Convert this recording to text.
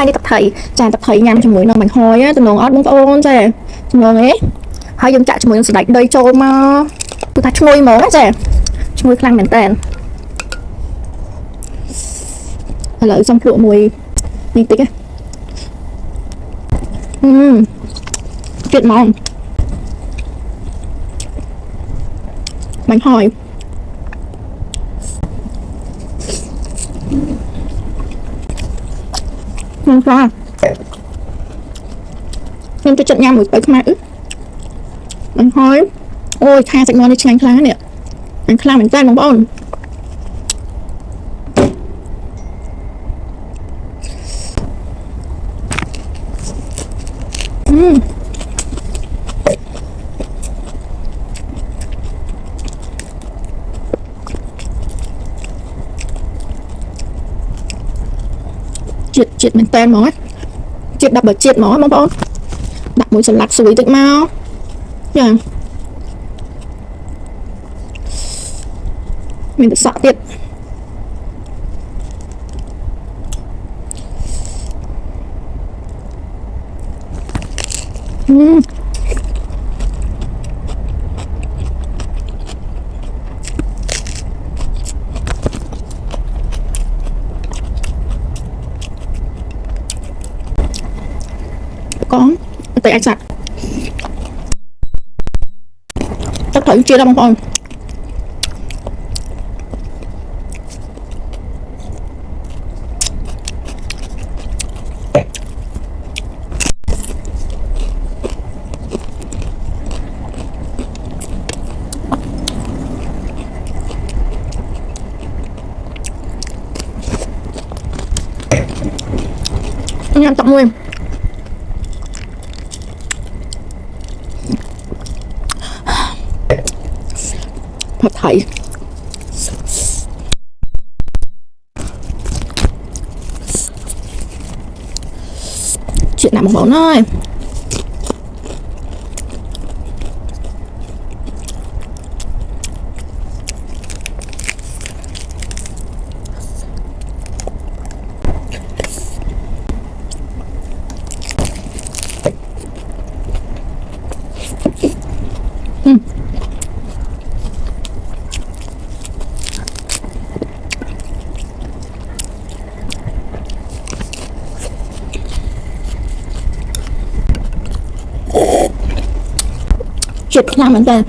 hai đi tập thầy nhằm cho mũi nó bánh hôi á tụi nó ót bông ôn chè tụi nó ấy hai dân chạy cho mũi nó đánh đầy trâu mà tụi ta chui mớ chè chui khăn mền tèn lợi trong rượu mùi nhìn tích á chuyện mong bánh hôi ngon quá nên tôi chọn nhằm một cái mà bánh hôi ôi tha sạch ngon đi chanh khá nè bánh khá mình tay bóng bóng chiết mình tên món chiết đập ở chiết món bóng bóng đặt mũi sần lặt sủi tịnh mau nha mình được sợ tiệt con tay anh sạch chắc thử chia ra bông con anh em tặng mua em Phật thầy chuyện nào một mẫu nói chuyện làm vấn đề